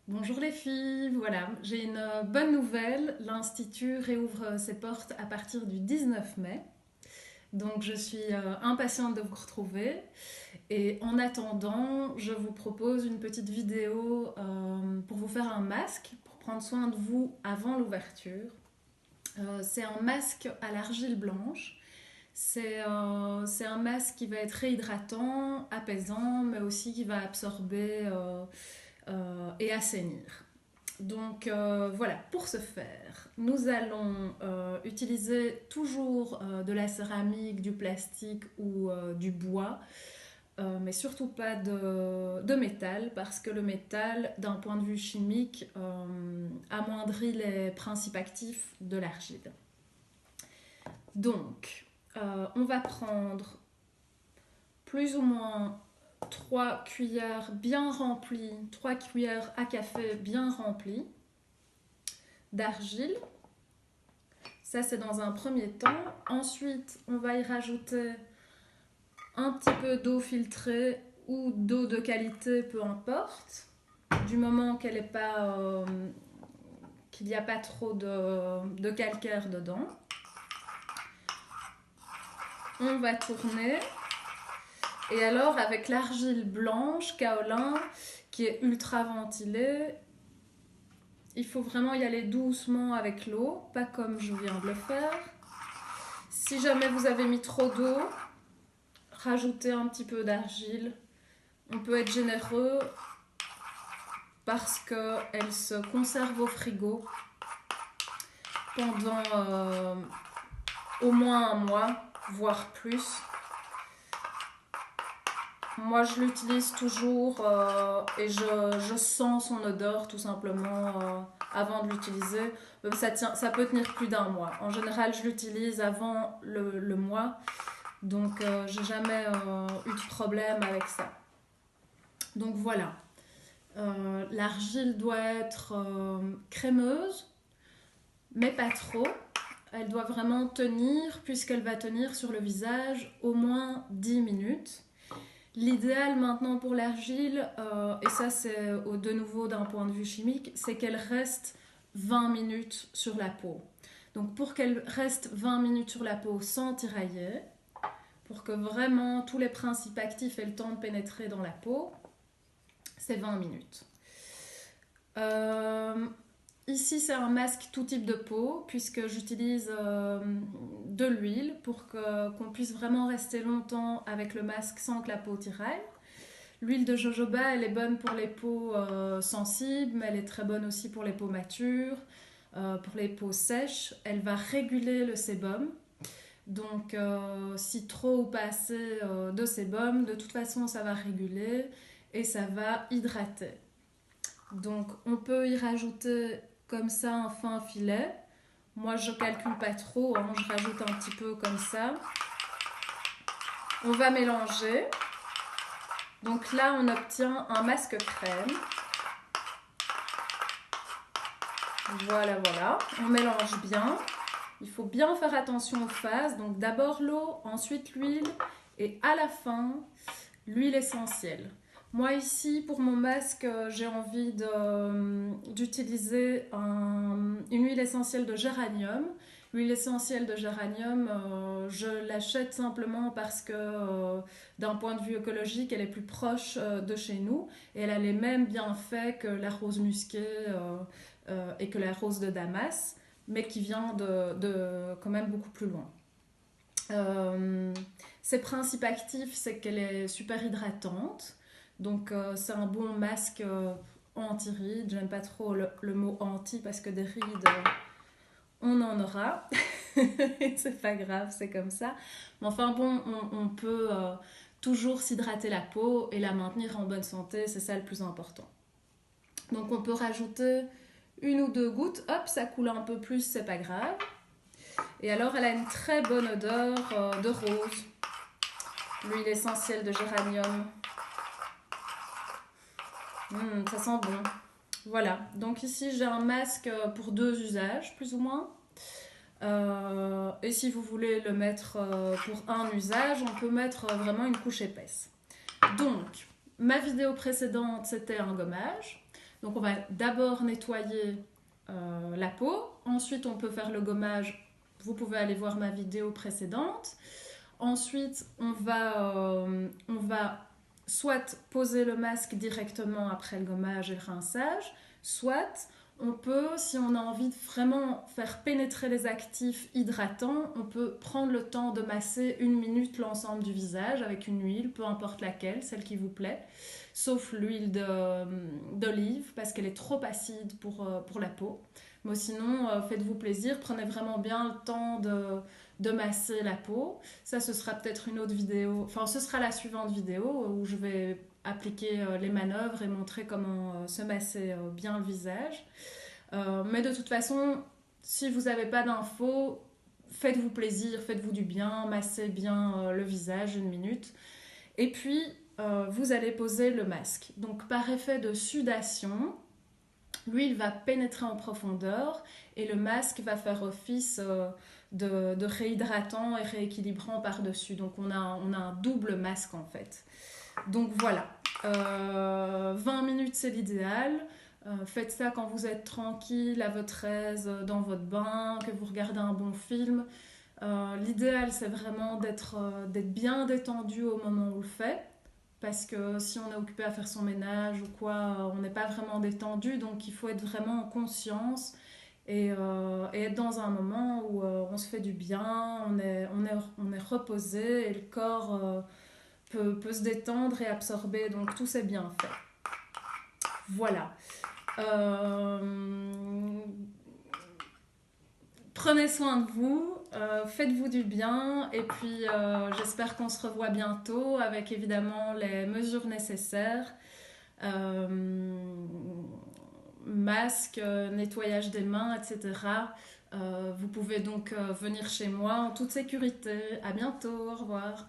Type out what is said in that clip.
Bonjour les filles, voilà, j'ai une bonne nouvelle. L'Institut réouvre ses portes à partir du 19 mai. Donc je suis impatiente de vous retrouver. Et en attendant, je vous propose une petite vidéo pour vous faire un masque, pour prendre soin de vous avant l'ouverture. C'est un masque à l'argile blanche. C'est un masque qui va être réhydratant, apaisant, mais aussi qui va absorber et assainir. Donc voilà, pour ce faire, nous allons utiliser toujours de la céramique, du plastique ou du bois, mais surtout pas de métal, parce que le métal, d'un point de vue chimique, amoindrit les principes actifs de l'argile. Donc, on va prendre plus ou moins 3 cuillères bien remplies, 3 cuillères à café bien remplies d'argile. Ça, c'est dans un premier temps. Ensuite, on va y rajouter un petit peu d'eau filtrée ou d'eau de qualité, peu importe, du moment qu'elle est pas, qu'il n'y a pas trop de calcaire dedans. On va tourner. Et alors, avec l'argile blanche, kaolin, qui est ultra ventilée, il faut vraiment y aller doucement avec l'eau, pas comme je viens de le faire. Si jamais vous avez mis trop d'eau, rajoutez un petit peu d'argile. On peut être généreux parce qu'elle se conserve au frigo pendant au moins un mois, voire plus. Moi, je l'utilise toujours et je sens son odeur tout simplement avant de l'utiliser. Ça peut tenir plus d'un mois. En général, je l'utilise avant le mois, donc j'ai jamais eu de problème avec ça. Donc voilà. L'argile doit être crémeuse, mais pas trop. Elle doit vraiment tenir, puisqu'elle va tenir sur le visage au moins 10 minutes. L'idéal maintenant pour l'argile, et ça c'est de nouveau d'un point de vue chimique, c'est qu'elle reste 20 minutes sur la peau. Donc pour qu'elle reste 20 minutes sur la peau sans tirailler, pour que vraiment tous les principes actifs aient le temps de pénétrer dans la peau, c'est 20 minutes. Euh, Ici, c'est un masque tout type de peau, puisque j'utilise de l'huile pour qu'on puisse vraiment rester longtemps avec le masque sans que la peau tiraille. L'huile de jojoba, elle est bonne pour les peaux sensibles, mais elle est très bonne aussi pour les peaux matures, pour les peaux sèches. Elle va réguler le sébum. Donc, si trop ou pas assez de sébum, de toute façon, ça va réguler et ça va hydrater. Donc, on peut y rajouter comme ça un fin filet. Moi, je calcule pas trop, hein, je rajoute un petit peu comme ça. On va mélanger. Donc là, on obtient un masque crème. Voilà, voilà. On mélange bien. Il faut bien faire attention aux phases. Donc d'abord l'eau, ensuite l'huile et à la fin, l'huile essentielle. Moi ici, pour mon masque, j'ai envie d'utiliser une huile essentielle de géranium. L'huile essentielle de géranium, je l'achète simplement parce que d'un point de vue écologique, elle est plus proche de chez nous et elle a les mêmes bienfaits que la rose musquée et que la rose de Damas, mais qui vient de quand même beaucoup plus loin. Euh, Ses principes actifs, c'est qu'elle est super hydratante. Donc c'est un bon masque anti-rides. J'aime pas trop le mot anti parce que des rides, on en aura. C'est pas grave, c'est comme ça. Mais enfin bon, on peut toujours s'hydrater la peau et la maintenir en bonne santé. C'est ça le plus important. Donc on peut rajouter une ou deux gouttes. Hop, ça coule un peu plus, c'est pas grave. Et alors elle a une très bonne odeur de rose. L'huile essentielle de géranium. Ça sent bon. Voilà, donc ici j'ai un masque pour 2 usages, plus ou moins. Et si vous voulez le mettre pour un usage, on peut mettre vraiment une couche épaisse. Donc, ma vidéo précédente, c'était un gommage. Donc on va d'abord nettoyer la peau, ensuite on peut faire le gommage, vous pouvez aller voir ma vidéo précédente. Ensuite on va soit poser le masque directement après le gommage et le rinçage, soit on peut, si on a envie de vraiment faire pénétrer les actifs hydratants, on peut prendre le temps de masser 1 minute l'ensemble du visage avec une huile, peu importe laquelle, celle qui vous plaît, sauf l'huile d'olive parce qu'elle est trop acide pour la peau. Mais sinon, faites-vous plaisir, prenez vraiment bien le temps de masser la peau. Ça, ce sera peut-être une autre vidéo, enfin ce sera la suivante vidéo où je vais appliquer les manœuvres et montrer comment se masser bien le visage. Mais de toute façon, si vous n'avez pas d'infos, faites-vous plaisir, faites-vous du bien, massez bien le visage 1 minute. Et puis, vous allez poser le masque. Donc, par effet de sudation, l'huile va pénétrer en profondeur et le masque va faire office de réhydratant et rééquilibrant par-dessus. Donc, on a un double masque en fait. Donc voilà, 20 minutes c'est l'idéal. Faites ça quand vous êtes tranquille, à votre aise, dans votre bain, que vous regardez un bon film. L'idéal c'est vraiment d'être bien détendu au moment où on le fait. Parce que si on est occupé à faire son ménage ou quoi, on n'est pas vraiment détendu. Donc il faut être vraiment en conscience et être dans un moment où on se fait du bien, on est reposé et le corps peut se détendre et absorber. Donc tout c'est bien fait. Voilà. Prenez soin de vous, faites-vous du bien et puis j'espère qu'on se revoit bientôt avec évidemment les mesures nécessaires. Masque, nettoyage des mains, etc. Vous pouvez donc venir chez moi en toute sécurité. À bientôt, au revoir.